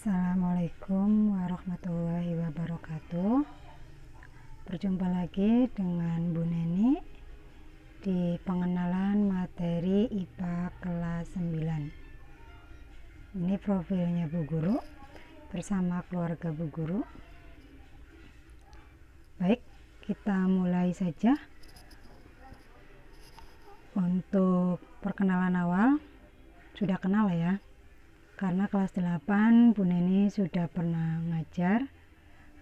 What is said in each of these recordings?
Assalamualaikum warahmatullahi wabarakatuh. Berjumpa lagi dengan Bu Neni di pengenalan materi IPA kelas 9. Ini profilnya Bu Guru bersama keluarga Bu Guru. Baik, kita mulai saja. Untuk perkenalan awal, sudah kenal ya, karena kelas 8 Bu Neni sudah pernah ngajar.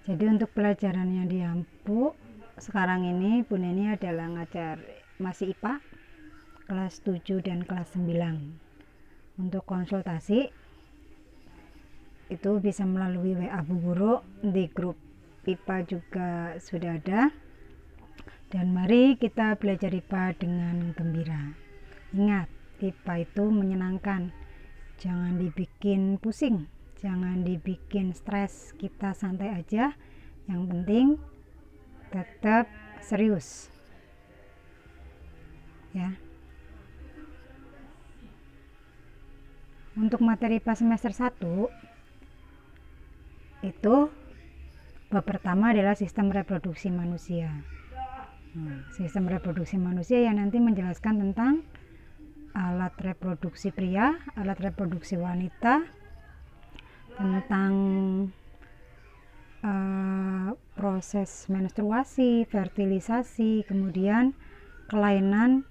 Jadi untuk pelajaran yang diampu sekarang ini Bu Neni adalah ngajar masih IPA kelas 7 dan kelas 9. Untuk konsultasi itu bisa melalui WA Bu Guru, di grup IPA juga sudah ada. Dan mari kita belajar IPA dengan gembira. Ingat, IPA itu menyenangkan. Jangan dibikin pusing, jangan dibikin stres, kita santai aja. Yang penting tetap serius ya. Untuk materi IPA semester 1 itu bab pertama adalah sistem reproduksi manusia. Sistem reproduksi manusia yang nanti menjelaskan tentang alat reproduksi pria, alat reproduksi wanita, tentang proses menstruasi, fertilisasi, kemudian kelainan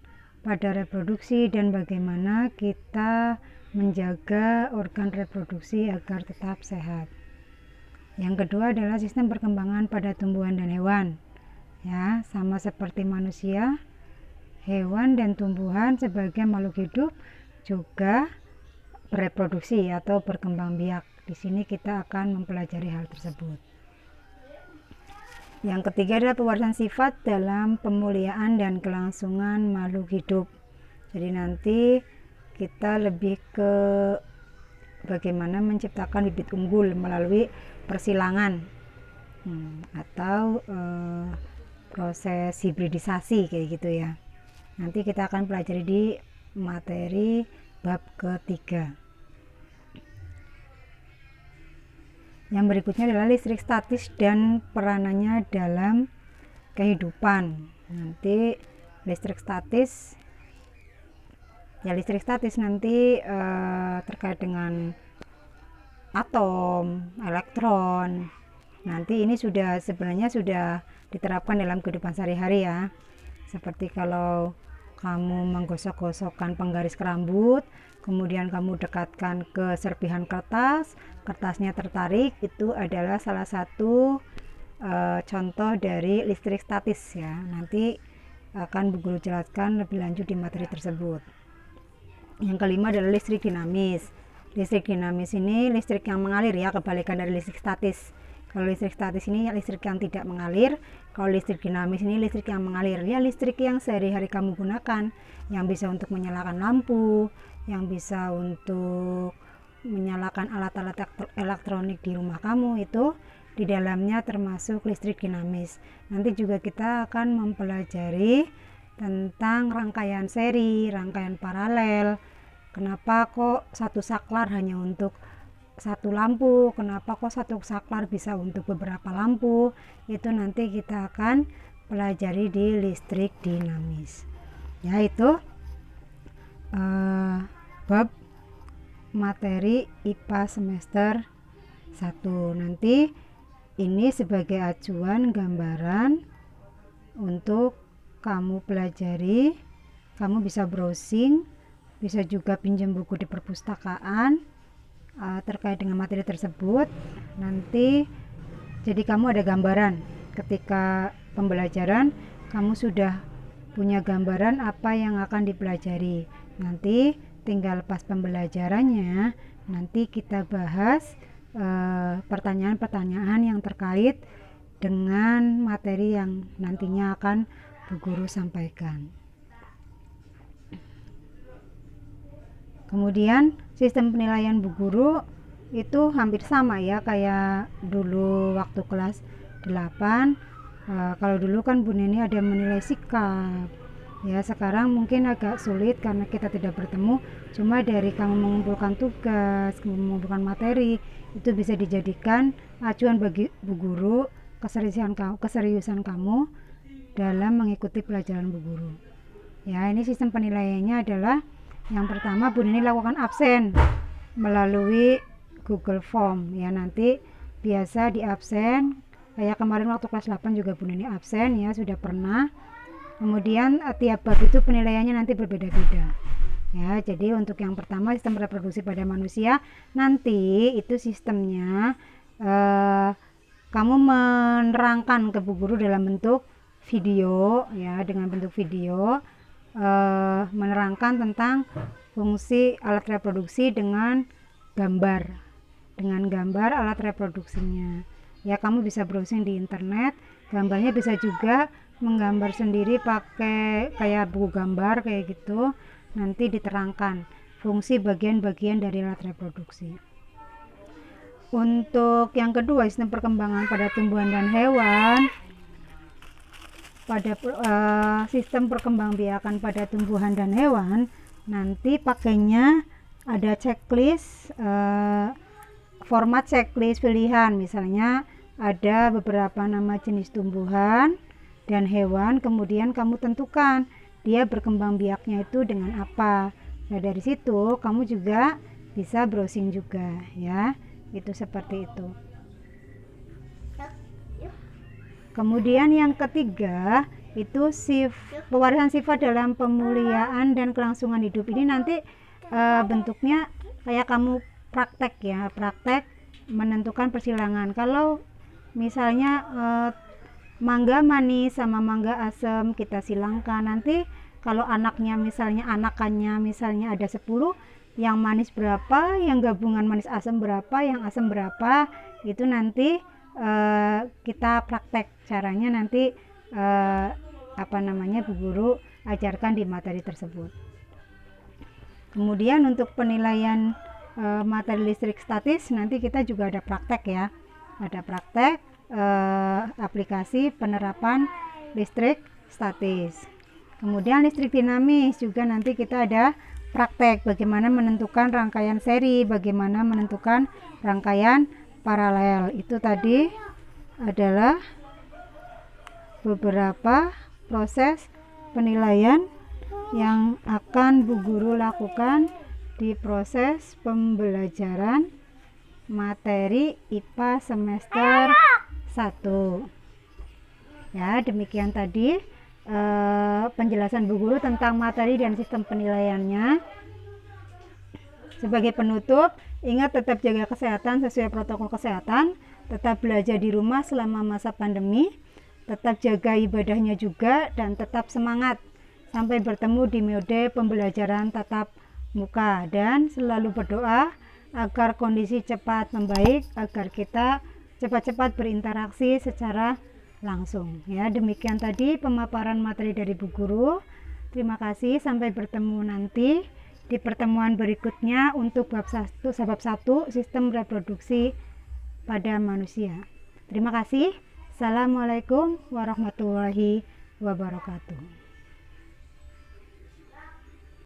pada reproduksi dan bagaimana kita menjaga organ reproduksi agar tetap sehat. Yang kedua adalah sistem perkembangan pada tumbuhan dan hewan. Ya, sama seperti manusia, hewan dan tumbuhan sebagai makhluk hidup juga bereproduksi atau berkembang biak. Di sini kita akan mempelajari hal tersebut. Yang ketiga adalah pewarisan sifat dalam pemuliaan dan kelangsungan makhluk hidup. Jadi nanti kita lebih ke bagaimana menciptakan bibit unggul melalui persilangan atau proses hibridisasi kayak gitu ya. Nanti kita akan pelajari di materi bab ketiga. Yang berikutnya adalah listrik statis dan peranannya dalam kehidupan. Nanti listrik statis nanti terkait dengan atom, elektron. Nanti ini sebenarnya sudah diterapkan dalam kehidupan sehari-hari ya. Seperti kalau kamu menggosok-gosokkan penggaris rambut, kemudian kamu dekatkan ke serpihan kertas, kertasnya tertarik, itu adalah salah satu contoh dari listrik statis ya. Nanti akan Bu Guru jelaskan lebih lanjut di materi tersebut. Yang kelima adalah listrik dinamis. Listrik dinamis ini listrik yang mengalir ya, kebalikan dari listrik statis. Kalau listrik statis ini listrik yang tidak mengalir, kalau listrik dinamis ini listrik yang mengalir. Ya, listrik yang sehari-hari kamu gunakan, yang bisa untuk menyalakan lampu, yang bisa untuk menyalakan alat-alat elektronik di rumah kamu, itu di dalamnya termasuk listrik dinamis. Nanti juga kita akan mempelajari tentang rangkaian seri, rangkaian paralel. Kenapa kok satu saklar hanya untuk satu lampu, kenapa kok satu saklar bisa untuk beberapa lampu, itu nanti kita akan pelajari di listrik dinamis. Yaitu bab materi IPA semester 1. Nanti ini sebagai acuan gambaran untuk kamu pelajari. Kamu bisa browsing, bisa juga pinjam buku di perpustakaan terkait dengan materi tersebut. Nanti jadi kamu ada gambaran ketika pembelajaran, kamu sudah punya gambaran apa yang akan dipelajari. Nanti tinggal pas pembelajarannya, nanti kita bahas pertanyaan-pertanyaan yang terkait dengan materi yang nantinya akan Bu Guru sampaikan. Kemudian sistem penilaian Bu Guru itu hampir sama ya kayak dulu waktu kelas 8. Kalau dulu kan Bu Neni ada menilai sikap. Ya, sekarang mungkin agak sulit karena kita tidak bertemu Cuma dari kamu mengumpulkan tugas, kamu mengumpulkan materi, itu bisa dijadikan acuan bagi Bu Guru keseriusan kamu dalam mengikuti pelajaran Bu Guru. Ya, ini sistem penilaiannya adalah yang pertama Bu Nini lakukan absen melalui Google Form. Ya, nanti biasa di absen. Kayak kemarin waktu kelas 8 juga Bu Nini absen ya, sudah pernah. Kemudian tiap bab itu penilaiannya nanti berbeda-beda. Ya, jadi untuk yang pertama sistem reproduksi pada manusia, nanti itu sistemnya kamu menerangkan ke Bu Guru dalam bentuk video ya, dengan bentuk video menerangkan tentang fungsi alat reproduksi dengan gambar alat reproduksinya. Ya, kamu bisa browsing di internet, gambarnya bisa juga menggambar sendiri pakai kayak buku gambar kayak gitu, nanti diterangkan fungsi bagian-bagian dari alat reproduksi. Untuk yang kedua, sistem perkembangan pada tumbuhan dan hewan. Pada sistem perkembangbiakan pada tumbuhan dan hewan, nanti pakainya ada checklist, format checklist pilihan. Misalnya ada beberapa nama jenis tumbuhan dan hewan, kemudian kamu tentukan dia berkembang biaknya itu dengan apa. Nah, dari situ kamu juga bisa browsing juga ya, itu seperti itu. Kemudian yang ketiga itu pewarisan sifat dalam pemuliaan dan kelangsungan hidup. Ini nanti bentuknya kayak kamu praktek ya, praktek menentukan persilangan. Kalau misalnya mangga manis sama mangga asam kita silangkan, nanti kalau anaknya misalnya anakannya misalnya ada 10, yang manis berapa, yang gabungan manis asam berapa, yang asam berapa, itu nanti kita praktek caranya nanti Bu Guru ajarkan di materi tersebut. Kemudian untuk penilaian materi listrik statis nanti kita juga ada praktek ya, ada praktek aplikasi penerapan listrik statis. Kemudian listrik dinamis juga nanti kita ada praktek bagaimana menentukan rangkaian seri, bagaimana menentukan rangkaian paralel. Itu tadi adalah beberapa proses penilaian yang akan Bu Guru lakukan di proses pembelajaran materi IPA semester 1. Ya, demikian tadi penjelasan Bu Guru tentang materi dan sistem penilaiannya. Sebagai penutup, ingat tetap jaga kesehatan sesuai protokol kesehatan, tetap belajar di rumah selama masa pandemi, tetap jaga ibadahnya juga, dan tetap semangat sampai bertemu di metode pembelajaran tatap muka, dan selalu berdoa agar kondisi cepat membaik, agar kita cepat-cepat berinteraksi secara langsung. Ya, demikian tadi pemaparan materi dari Bu Guru. Terima kasih, sampai bertemu nanti di pertemuan berikutnya untuk bab 1 sistem reproduksi pada manusia. Terima kasih. Assalamualaikum warahmatullahi wabarakatuh.